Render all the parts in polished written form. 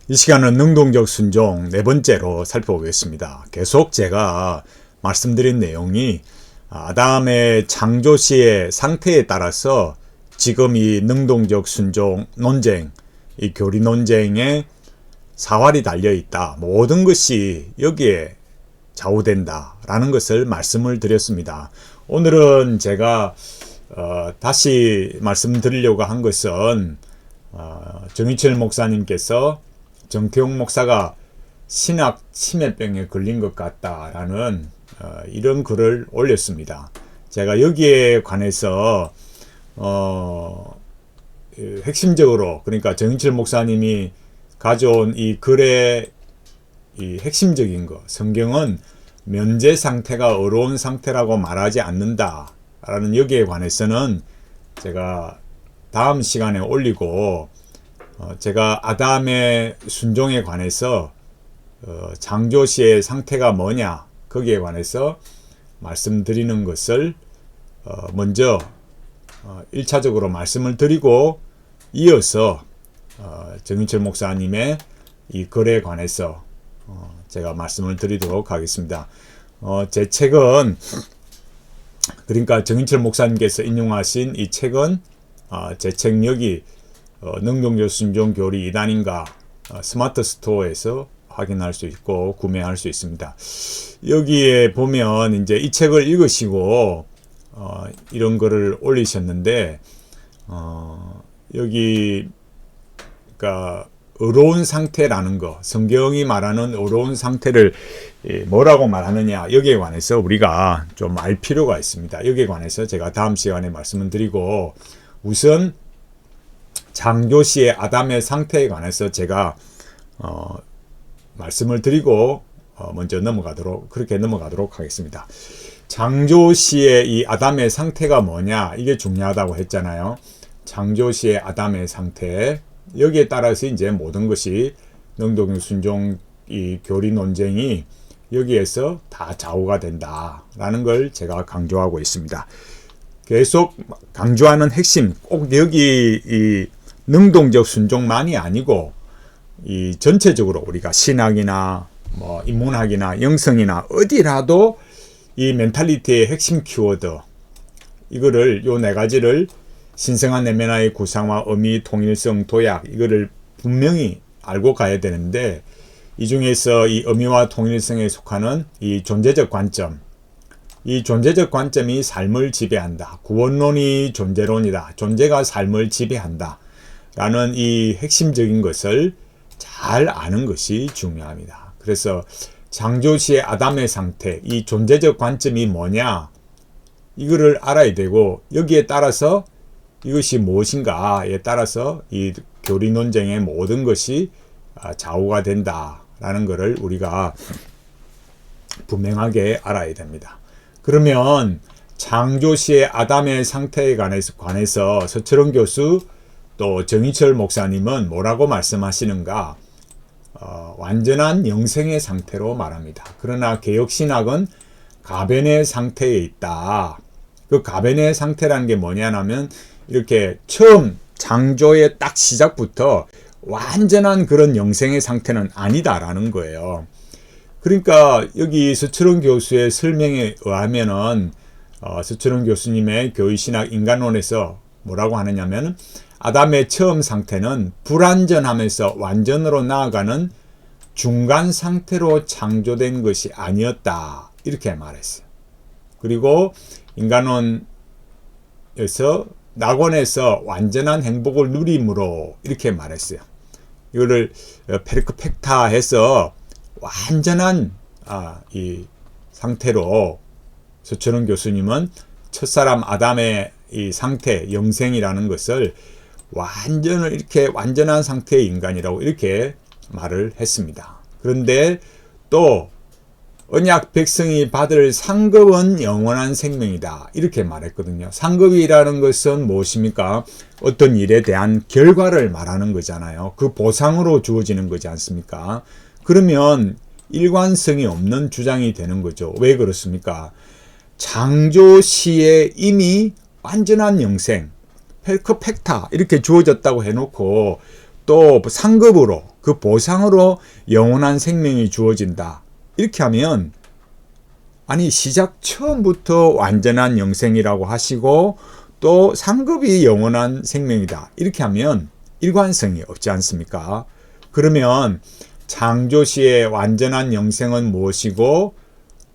이 시간은 능동적 순종 네 번째로 살펴보겠습니다. 계속 제가 말씀드린 내용이 아담의 창조 시의 상태에 따라서 지금 이 능동적 순종 논쟁, 이 교리 논쟁에 사활이 달려 있다. 모든 것이 여기에 좌우된다라는 것을 말씀을 드렸습니다. 오늘은 제가 다시 말씀드리려고 한 것은 정희철 목사님께서 정태용 목사가 신학 치매병에 걸린 것 같다라는 이런 글을 올렸습니다. 제가 여기에 관해서 핵심적으로, 그러니까 정희철 목사님이 가져온 이 글의 이 핵심적인 거, 성경은 면제 상태가 어려운 상태라고 말하지 않는다라는 여기에 관해서는 제가 다음 시간에 올리고, 제가 아담의 순종에 관해서 창조 시의 상태가 뭐냐 거기에 관해서 말씀드리는 것을 먼저 1차적으로 말씀을 드리고, 이어서 정인철 목사님의 이 글에 관해서 제가 말씀을 드리도록 하겠습니다. 제 책은, 그러니까 정인철 목사님께서 인용하신 이 책은 제 책 여기 능동적 순종 교리 2단인가 스마트 스토어에서 확인할 수 있고 구매할 수 있습니다. 여기에 보면 이제 이 책을 읽으시고 이런 글을 올리셨는데, 여기 그러니까 어려운 상태라는 거, 성경이 말하는 어려운 상태를 뭐라고 말하느냐, 여기에 관해서 우리가 좀 알 필요가 있습니다. 여기에 관해서 제가 다음 시간에 말씀을 드리고, 우선 창조 시의 아담의 상태에 관해서 제가 말씀을 드리고 먼저 그렇게 넘어가도록 하겠습니다. 창조 시의 이 아담의 상태가 뭐냐, 이게 중요하다고 했잖아요. 창조 시의 아담의 상태, 여기에 따라서 이제 모든 것이 능동적 순종 이 교리 논쟁이 여기에서 다 좌우가 된다라는 걸 제가 강조하고 있습니다. 계속 강조하는 핵심, 꼭 여기 이 능동적 순종만이 아니고 이 전체적으로 우리가 신학이나 뭐 인문학이나 영성이나 어디라도 이 멘탈리티의 핵심 키워드, 이거를 요 네 가지를 신성한 내면의 구상과 의미, 통일성, 도약, 이거를 분명히 알고 가야 되는데, 이 중에서 이 의미와 통일성에 속하는 이 존재적 관점, 이 존재적 관점이 삶을 지배한다. 구원론이 존재론이다. 존재가 삶을 지배한다. 라는 이 핵심적인 것을 잘 아는 것이 중요합니다. 그래서 창조 시의 아담의 상태, 이 존재적 관점이 뭐냐, 이거를 알아야 되고, 여기에 따라서 이것이 무엇인가에 따라서 이 교리 논쟁의 모든 것이 좌우가 된다라는 것을 우리가 분명하게 알아야 됩니다. 그러면 창조 시의 아담의 상태에 관해서 서철원 교수 또 정희철 목사님은 뭐라고 말씀하시는가? 완전한 영생의 상태로 말합니다. 그러나 개혁신학은 가변의 상태에 있다. 그 가변의 상태라는 게 뭐냐면, 이렇게 처음 창조의 딱 시작부터 완전한 그런 영생의 상태는 아니다라는 거예요. 그러니까 여기 서철원 교수의 설명에 의하면은 서철원 교수님의 교의신학 인간론에서 뭐라고 하느냐면, 아담의 처음 상태는 불완전하면서 완전으로 나아가는 중간 상태로 창조된 것이 아니었다, 이렇게 말했어요. 그리고 인간론에서 낙원에서 완전한 행복을 누림으로 이렇게 말했어요. 이거를 페르크펙타 해서 완전한 이 상태로 서철원 교수님은 첫사람 아담의 이 상태, 영생이라는 것을 이렇게 완전한 상태의 인간이라고 이렇게 말을 했습니다. 그런데 또 언약 백성이 받을 상급은 영원한 생명이다, 이렇게 말했거든요. 상급이라는 것은 무엇입니까? 어떤 일에 대한 결과를 말하는 거잖아요. 그 보상으로 주어지는 거지 않습니까? 그러면 일관성이 없는 주장이 되는 거죠. 왜 그렇습니까? 창조 시에 이미 완전한 영생, 페르크펙타 이렇게 주어졌다고 해놓고 또 상급으로 그 보상으로 영원한 생명이 주어진다. 이렇게 하면 아니 시작 처음부터 완전한 영생이라고 하시고 또 상급이 영원한 생명이다. 이렇게 하면 일관성이 없지 않습니까? 그러면 창조시의 완전한 영생은 무엇이고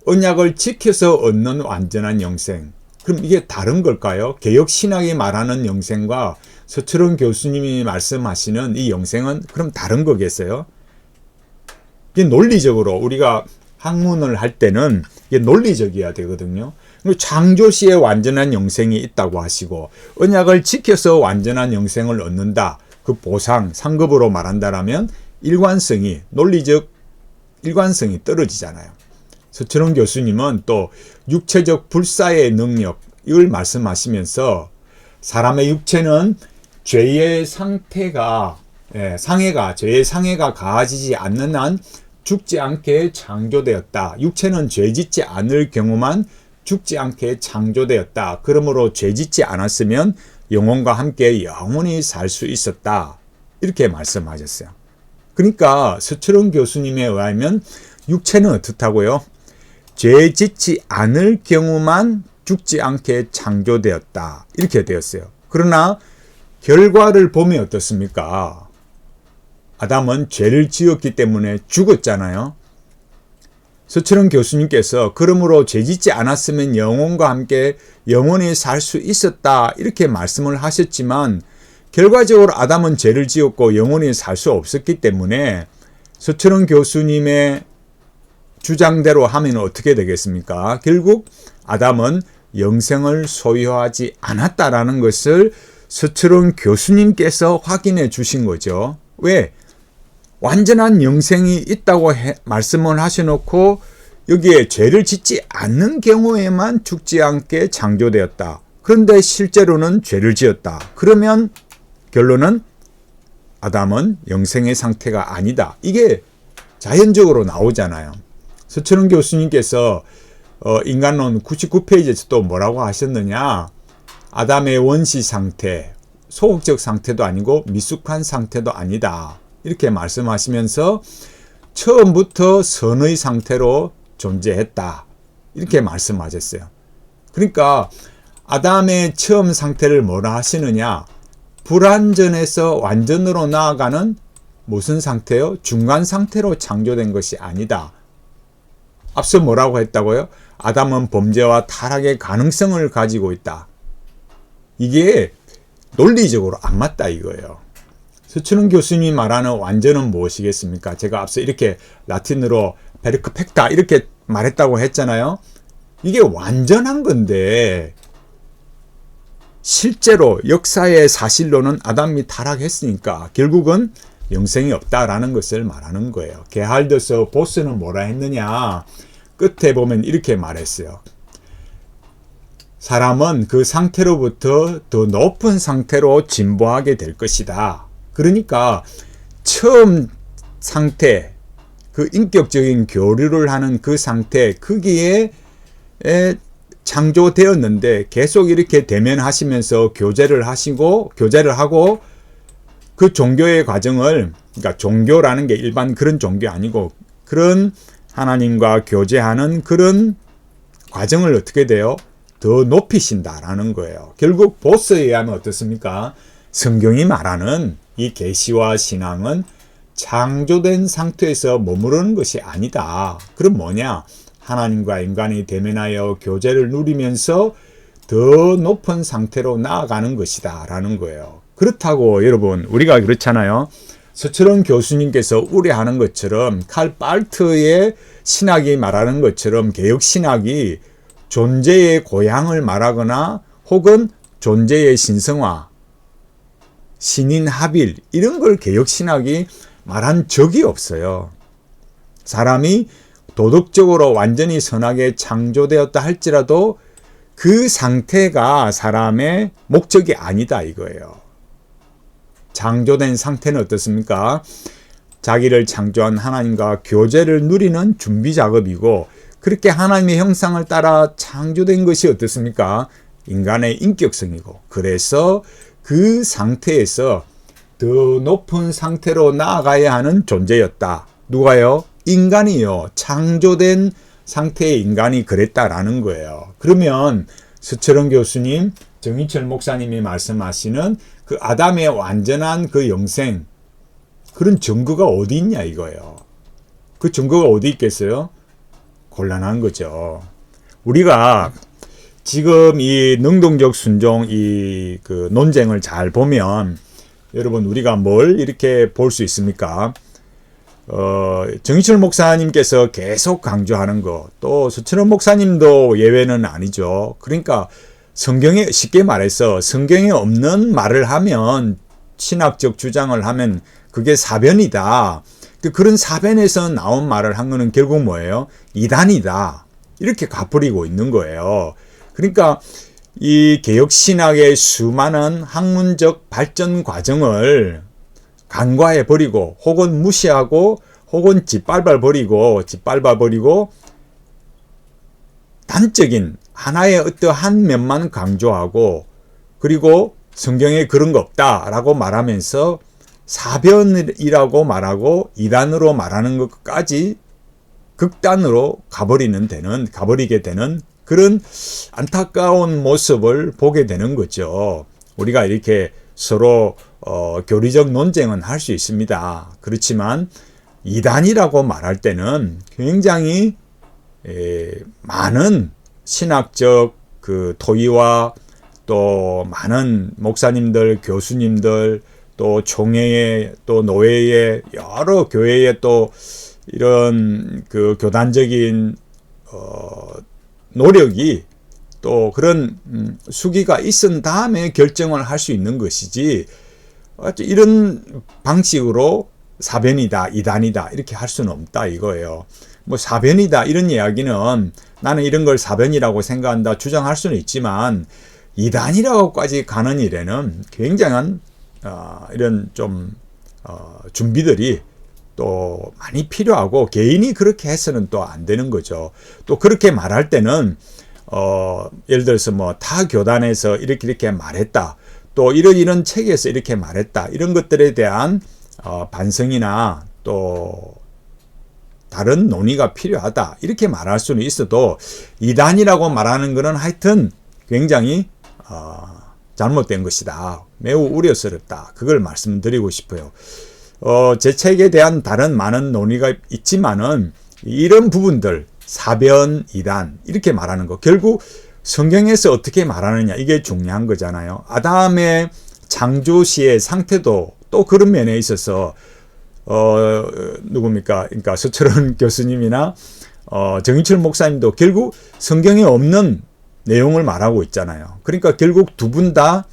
언약을 지켜서 얻는 완전한 영생. 그럼 이게 다른 걸까요? 개혁신학이 말하는 영생과 서철원 교수님이 말씀하시는 이 영생은 그럼 다른 거겠어요? 이게 논리적으로 우리가 학문을 할 때는 이게 논리적이어야 되거든요. 창조시에 완전한 영생이 있다고 하시고 언약을 지켜서 완전한 영생을 얻는다. 그 보상, 상급으로 말한다라면 일관성이 논리적 일관성이 떨어지잖아요. 서철원 교수님은 또 육체적 불사의 능력 이걸 말씀하시면서 사람의 육체는 죄의 상태가 죄의 상해가 가해지지 않는 한 죽지 않게 창조되었다. 육체는 죄짓지 않을 경우만 죽지 않게 창조되었다. 그러므로 죄짓지 않았으면 영혼과 함께 영원히 살 수 있었다. 이렇게 말씀하셨어요. 그러니까 서철원 교수님에 의하면 육체는 어떻다고요? 죄짓지 않을 경우만 죽지 않게 창조되었다. 이렇게 되었어요. 그러나 결과를 보면 어떻습니까? 아담은 죄를 지었기 때문에 죽었잖아요. 서철원 교수님께서 그러므로 죄짓지 않았으면 영혼과 함께 영원히 살 수 있었다. 이렇게 말씀을 하셨지만 결과적으로 아담은 죄를 지었고 영원히 살 수 없었기 때문에 서철원 교수님의 주장대로 하면 어떻게 되겠습니까? 결국 아담은 영생을 소유하지 않았다라는 것을 서철원 교수님께서 확인해 주신 거죠. 왜? 완전한 영생이 있다고 말씀을 하셔놓고 여기에 죄를 짓지 않는 경우에만 죽지 않게 창조되었다. 그런데 실제로는 죄를 지었다. 그러면 결론은 아담은 영생의 상태가 아니다. 이게 자연적으로 나오잖아요. 서철원 교수님께서 인간론 99페이지에서 또 뭐라고 하셨느냐. 아담의 원시 상태, 소극적 상태도 아니고 미숙한 상태도 아니다. 이렇게 말씀하시면서 처음부터 선의 상태로 존재했다. 이렇게 말씀하셨어요. 그러니까 아담의 처음 상태를 뭐라 하시느냐. 불완전에서 완전으로 나아가는 무슨 상태요? 중간 상태로 창조된 것이 아니다. 앞서 뭐라고 했다고요? 아담은 범죄와 타락의 가능성을 가지고 있다. 이게 논리적으로 안 맞다 이거예요. 서철원 교수님이 말하는 완전은 무엇이겠습니까? 제가 앞서 이렇게 라틴어로 페르크펙타 이렇게 말했다고 했잖아요. 이게 완전한 건데 실제로 역사의 사실로는 아담이 타락했으니까 결국은 영생이 없다라는 것을 말하는 거예요. 게할더스 보스는 뭐라 했느냐. 끝에 보면 이렇게 말했어요. 사람은 그 상태로부터 더 높은 상태로 진보하게 될 것이다. 그러니까 처음 상태, 그 인격적인 교류를 하는 그 상태, 거기에 창조되었는데 계속 이렇게 대면하시면서 교제를 하고 그 종교의 과정을, 그러니까 종교라는 게 일반 그런 종교 아니고 그런 하나님과 교제하는 그런 과정을 어떻게 돼요? 더 높이신다라는 거예요. 결국 보스에 의하면 어떻습니까? 성경이 말하는 이 계시와 신앙은 창조된 상태에서 머무르는 것이 아니다. 그럼 뭐냐? 하나님과 인간이 대면하여 교제를 누리면서 더 높은 상태로 나아가는 것이다 라는 거예요. 그렇다고 여러분 우리가 그렇잖아요. 서철원 교수님께서 우려하는 것처럼 칼 발트의 신학이 말하는 것처럼 개혁신학이 존재의 고향을 말하거나 혹은 존재의 신성화, 신인 합일 이런 걸 개혁신학이 말한 적이 없어요. 사람이 도덕적으로 완전히 선하게 창조되었다 할지라도 그 상태가 사람의 목적이 아니다 이거예요. 창조된 상태는 어떻습니까? 자기를 창조한 하나님과 교제를 누리는 준비 작업이고 그렇게 하나님의 형상을 따라 창조된 것이 어떻습니까? 인간의 인격성이고 그래서 그 상태에서 더 높은 상태로 나아가야 하는 존재였다. 누가요? 인간이요. 창조된 상태의 인간이 그랬다라는 거예요. 그러면 서철원 교수님, 정인철 목사님이 말씀하시는 그 아담의 완전한 그 영생, 그런 증거가 어디 있냐 이거예요. 그 증거가 어디 있겠어요? 곤란한 거죠. 우리가 지금 이 능동적 순종 이 그 논쟁을 잘 보면 여러분 우리가 뭘 이렇게 볼 수 있습니까? 정희철 목사님께서 계속 강조하는 거, 또 서철원 목사님도 예외는 아니죠. 그러니까 성경에 쉽게 말해서 성경에 없는 말을 하면 신학적 주장을 하면 그게 사변이다. 그런 사변에서 나온 말을 한 거는 결국 뭐예요? 이단이다. 이렇게 갚아버리고 있는 거예요. 그러니까 이 개혁신학의 수많은 학문적 발전 과정을 간과해버리고 혹은 무시하고 혹은 짓밟아버리고 단적인 하나의 어떠한 면만 강조하고 그리고 성경에 그런 거 없다라고 말하면서 사변이라고 말하고 이단으로 말하는 것까지 극단으로 가버리게 되는 그런 안타까운 모습을 보게 되는 거죠. 우리가 이렇게 서로 교리적 논쟁은 할 수 있습니다. 그렇지만 이단이라고 말할 때는 굉장히 많은 신학적 그 토의와 또 많은 목사님들, 교수님들, 또 총회의 또 노회의 여러 교회의 또 이런 그 교단적인 노력이 또 그런 수기가 있은 다음에 결정을 할 수 있는 것이지 이런 방식으로 사변이다, 이단이다 이렇게 할 수는 없다 이거예요. 뭐 사변이다 이런 이야기는 나는 이런 걸 사변이라고 생각한다 주장할 수는 있지만 이단이라고까지 가는 일에는 굉장한 이런 좀 준비들이 또 많이 필요하고 개인이 그렇게 해서는 또 안 되는 거죠. 또 그렇게 말할 때는 예를 들어서 뭐 타 교단에서 이렇게 말했다. 또 이런 책에서 이렇게 말했다. 이런 것들에 대한 반성이나 또 다른 논의가 필요하다. 이렇게 말할 수는 있어도 이단이라고 말하는 것은 하여튼 굉장히 잘못된 것이다. 매우 우려스럽다. 그걸 말씀드리고 싶어요. 제 책에 대한 다른 많은 논의가 있지만은 이런 부분들 사변, 이단 이렇게 말하는 거 결국 성경에서 어떻게 말하느냐 이게 중요한 거잖아요. 아담의 창조 시의 상태도 또 그런 면에 있어서 누굽니까? 그러니까 서철원 교수님이나 정인철 목사님도 결국 성경에 없는 내용을 말하고 있잖아요. 그러니까 결국 두 분 다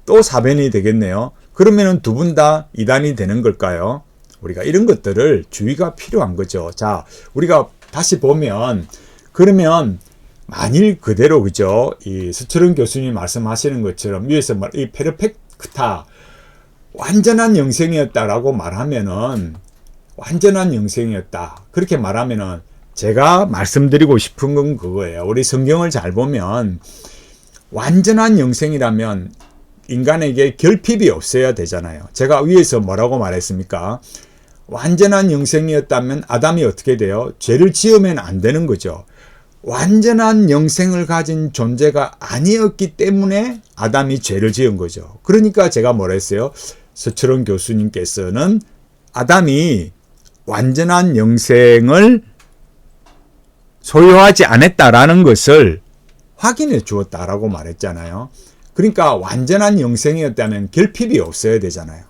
또 사변이 되겠네요. 그러면은 두 분 다 이단이 되는 걸까요? 우리가 이런 것들을 주의가 필요한 거죠. 자, 우리가 다시 보면 그러면 만일 그대로 그죠? 이 서철원 교수님이 말씀하시는 것처럼 위에서 이 페르펙타 완전한 영생이었다라고 말하면은 완전한 영생이었다. 그렇게 말하면은 제가 말씀드리고 싶은 건 그거예요. 우리 성경을 잘 보면 완전한 영생이라면 인간에게 결핍이 없어야 되잖아요. 제가 위에서 뭐라고 말했습니까? 완전한 영생이었다면 아담이 어떻게 돼요? 죄를 지으면 안 되는 거죠. 완전한 영생을 가진 존재가 아니었기 때문에 아담이 죄를 지은 거죠. 그러니까 제가 뭐라 했어요? 서철원 교수님께서는 아담이 완전한 영생을 소유하지 않았다라는 것을 확인해 주었다라고 말했잖아요. 그러니까 완전한 영생이었다면 결핍이 없어야 되잖아요.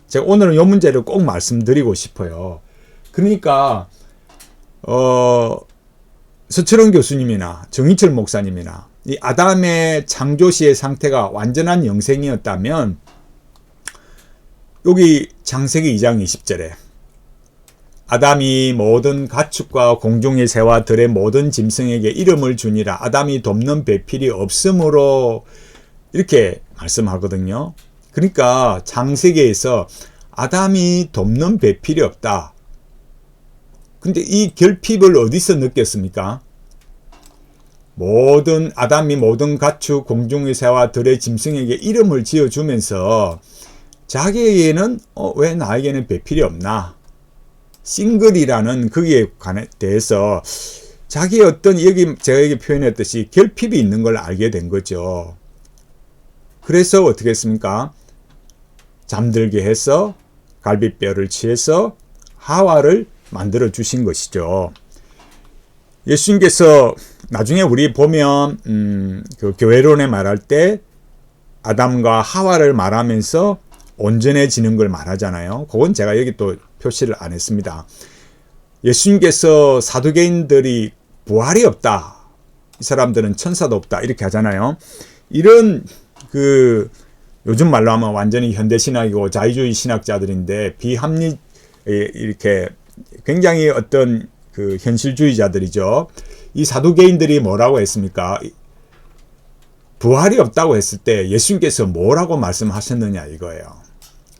제가 오늘은 이 문제를 꼭 말씀드리고 싶어요. 그러니까 서철원 교수님이나 정인철 목사님이나 이 아담의 창조시의 상태가 완전한 영생이었다면 여기 창세기 2장 20절에 아담이 모든 가축과 공중의 새와 들의 모든 짐승에게 이름을 주니라. 아담이 돕는 배필이 없으므로 이렇게 말씀하거든요. 그러니까 창세기에서 아담이 돕는 배필이 없다. 근데 이 결핍을 어디서 느꼈습니까? 아담이 모든 가축 공중의 새와 들의 짐승에게 이름을 지어주면서 자기에게는 왜 나에게는 배필이 없나? 싱글이라는 거기에 대해서 자기의 어떤 여기 제가 여기 표현했듯이 결핍이 있는 걸 알게 된 거죠. 그래서 어떻게 했습니까? 잠들게 해서 갈비뼈를 취해서 하와를 만들어 주신 것이죠. 예수님께서 나중에 우리 보면 그 교회론에 말할 때 아담과 하와를 말하면서 온전해지는 걸 말하잖아요. 그건 제가 여기 또 표시를 안 했습니다. 예수님께서 사두개인들이 부활이 없다, 이 사람들은 천사도 없다, 이렇게 하잖아요. 이런 그 요즘 말로 하면 완전히 현대신학이고 자유주의 신학자들인데 비합리 이렇게 굉장히 어떤 그 현실주의자들이죠. 이 사두개인들이 뭐라고 했습니까? 부활이 없다고 했을 때 예수님께서 뭐라고 말씀하셨느냐 이거예요.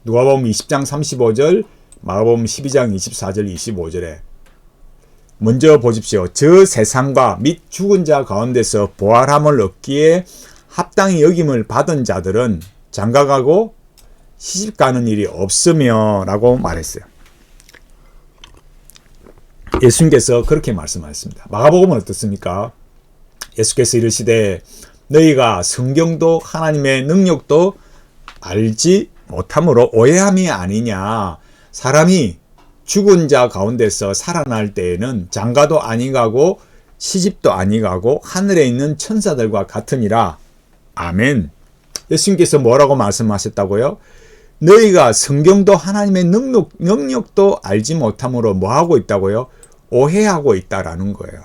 누가복음 20장 35절, 마가복음 12장 24절 25절에 먼저 보십시오. 저 세상과 및 죽은 자 가운데서 부활함을 얻기에 합당히 여김을 받은 자들은 장가가고 시집가는 일이 없으며 라고 말했어요. 예수님께서 그렇게 말씀하셨습니다. 마가복음은 어떻습니까? 예수께서 이르시되 너희가 성경도 하나님의 능력도 알지 못함으로 오해함이 아니냐. 사람이 죽은 자 가운데서 살아날 때에는 장가도 아니 가고 시집도 아니 가고 하늘에 있는 천사들과 같으니라. 아멘. 예수님께서 뭐라고 말씀하셨다고요? 너희가 성경도 하나님의 능력도 알지 못함으로 뭐하고 있다고요? 오해하고 있다라는 거예요.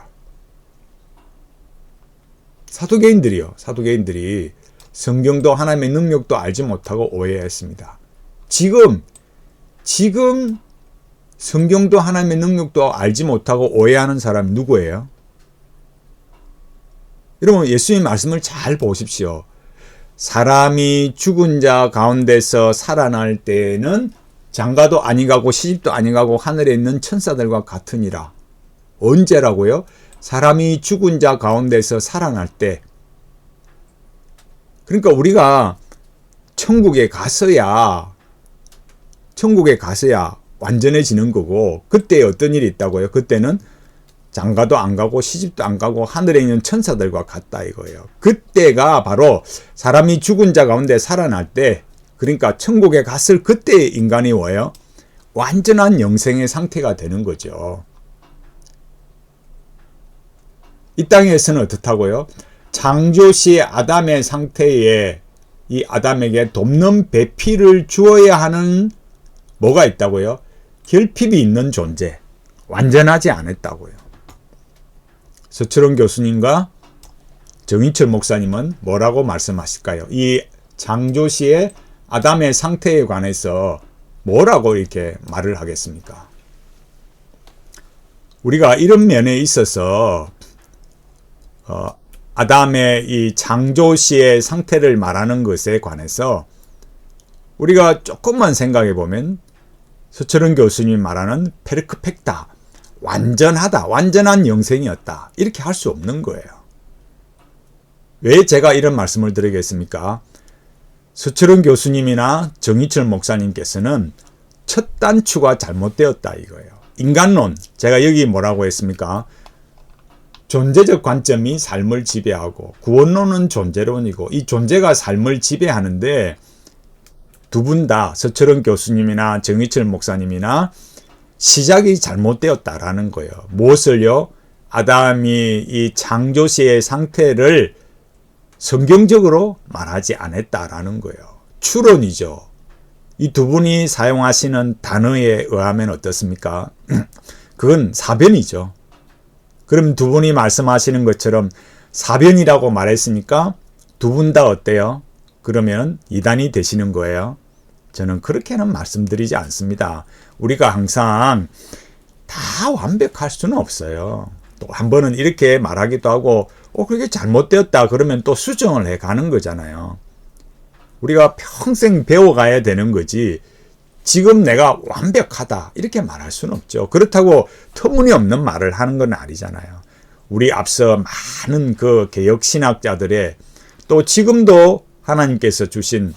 사두개인들이 성경도 하나님의 능력도 알지 못하고 오해했습니다. 지금 성경도 하나님의 능력도 알지 못하고 오해하는 사람이 누구예요? 여러분, 예수님 말씀을 잘 보십시오. 사람이 죽은 자 가운데서 살아날 때에는 장가도 아니 가고 시집도 아니 가고 하늘에 있는 천사들과 같으니라. 언제라고요? 사람이 죽은 자 가운데서 살아날 때. 그러니까 우리가 천국에 가서야 완전해지는 거고, 그때 어떤 일이 있다고요? 그때는 장가도 안 가고 시집도 안 가고 하늘에 있는 천사들과 같다 이거예요. 그때가 바로 사람이 죽은 자 가운데 살아날 때, 그러니까 천국에 갔을 그때 인간이 뭐예요? 완전한 영생의 상태가 되는 거죠. 이 땅에서는 어떻다고요? 창조시 아담의 상태에 이 아담에게 돕는 배필을 주어야 하는 뭐가 있다고요? 결핍이 있는 존재, 완전하지 않았다고요. 서철원 교수님과 정인철 목사님은 뭐라고 말씀하실까요? 이 창조시의 아담의 상태에 관해서 뭐라고 이렇게 말을 하겠습니까? 우리가 이런 면에 있어서 아담의 이 창조시의 상태를 말하는 것에 관해서 우리가 조금만 생각해 보면 서철원 교수님이 말하는 페르크펙타, 완전하다, 완전한 영생이었다, 이렇게 할 수 없는 거예요. 왜 제가 이런 말씀을 드리겠습니까? 서철원 교수님이나 정희철 목사님께서는 첫 단추가 잘못되었다 이거예요. 인간론, 제가 여기 뭐라고 했습니까? 존재적 관점이 삶을 지배하고 구원론은 존재론이고, 이 존재가 삶을 지배하는데 두 분 다 서철원 교수님이나 정희철 목사님이나 시작이 잘못되었다라는 거예요. 무엇을요? 아담이 이 창조시의 상태를 성경적으로 말하지 않았다라는 거예요. 추론이죠. 이 두 분이 사용하시는 단어에 의하면 어떻습니까? 그건 사변이죠. 그럼 두 분이 말씀하시는 것처럼 사변이라고 말했으니까 두 분 다 어때요? 그러면 이단이 되시는 거예요. 저는 그렇게는 말씀드리지 않습니다. 우리가 항상 다 완벽할 수는 없어요. 또 한 번은 이렇게 말하기도 하고 그게 잘못되었다 그러면 또 수정을 해가는 거잖아요. 우리가 평생 배워가야 되는 거지 지금 내가 완벽하다 이렇게 말할 수는 없죠. 그렇다고 터무니없는 말을 하는 건 아니잖아요. 우리 앞서 많은 그 개혁신학자들의 또 지금도 하나님께서 주신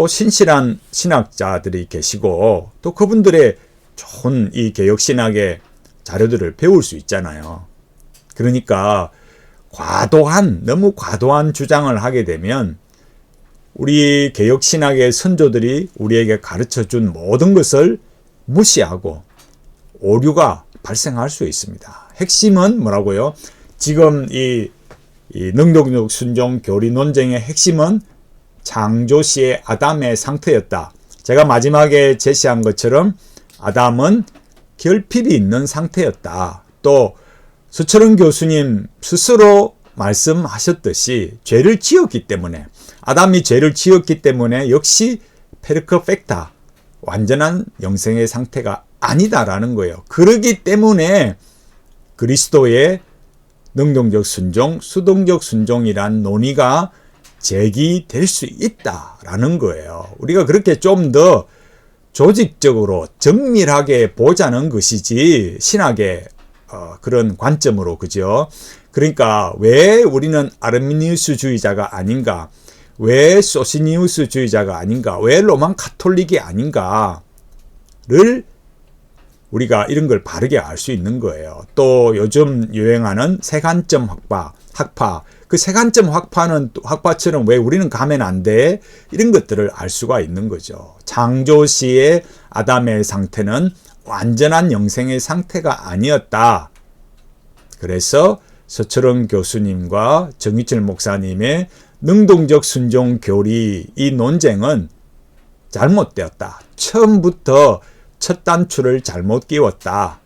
신실한 신학자들이 계시고 또 그분들의 좋은 이 개혁신학의 자료들을 배울 수 있잖아요. 그러니까 너무 과도한 주장을 하게 되면 우리 개혁신학의 선조들이 우리에게 가르쳐준 모든 것을 무시하고 오류가 발생할 수 있습니다. 핵심은 뭐라고요? 지금 이 능동적 순종 교리 논쟁의 핵심은 창조시의 아담의 상태였다. 제가 마지막에 제시한 것처럼 아담은 결핍이 있는 상태였다. 또 서철원 교수님 스스로 말씀하셨듯이 죄를 지었기 때문에 아담이 죄를 지었기 때문에 역시 페르펙타 완전한 영생의 상태가 아니다라는 거예요. 그러기 때문에 그리스도의 능동적 순종, 수동적 순종이란 논의가 제기될 수 있다라는 거예요. 우리가 그렇게 좀 더 조직적으로 정밀하게 보자는 것이지 신학의 그런 관점으로, 그죠? 그러니까 왜 우리는 아르미니우스주의자가 아닌가? 왜 소시니우스주의자가 아닌가? 왜 로만 카톨릭이 아닌가를 우리가 이런 걸 바르게 알 수 있는 거예요. 또 요즘 유행하는 세관점 학파. 그 세관점 학파처럼 왜 우리는 가면 안 돼? 이런 것들을 알 수가 있는 거죠. 창조시의 아담의 상태는 완전한 영생의 상태가 아니었다. 그래서 서철원 교수님과 정희철 목사님의 능동적 순종 교리 이 논쟁은 잘못되었다. 처음부터 첫 단추를 잘못 끼웠다.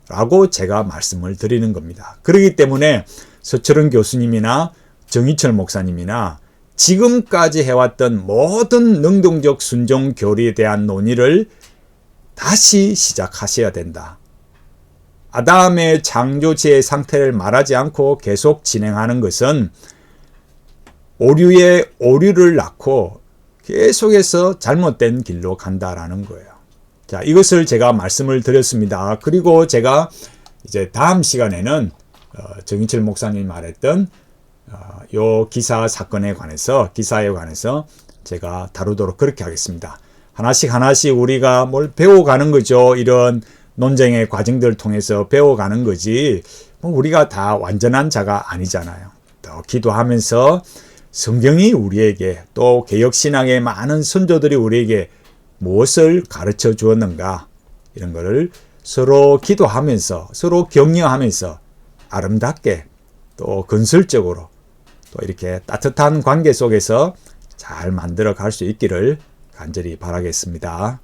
라고 제가 말씀을 드리는 겁니다. 그렇기 때문에 서철원 교수님이나 정희철 목사님이나 지금까지 해왔던 모든 능동적 순종 교리에 대한 논의를 다시 시작하셔야 된다. 아담의 창조지의 상태를 말하지 않고 계속 진행하는 것은 오류에 오류를 낳고 계속해서 잘못된 길로 간다라는 거예요. 자, 이것을 제가 말씀을 드렸습니다. 그리고 제가 이제 다음 시간에는 정희철 목사님이 말했던 요 기사에 관해서 제가 다루도록 그렇게 하겠습니다. 하나씩 우리가 뭘 배워가는 거죠. 이런 논쟁의 과정들을 통해서 배워가는 거지 우리가 다 완전한 자가 아니잖아요. 또 기도하면서 성경이 우리에게 또 개혁신앙의 많은 선조들이 우리에게 무엇을 가르쳐 주었는가 이런 거를 서로 기도하면서 서로 격려하면서 아름답게 또 건설적으로 또 이렇게 따뜻한 관계 속에서 잘 만들어 갈 수 있기를 간절히 바라겠습니다.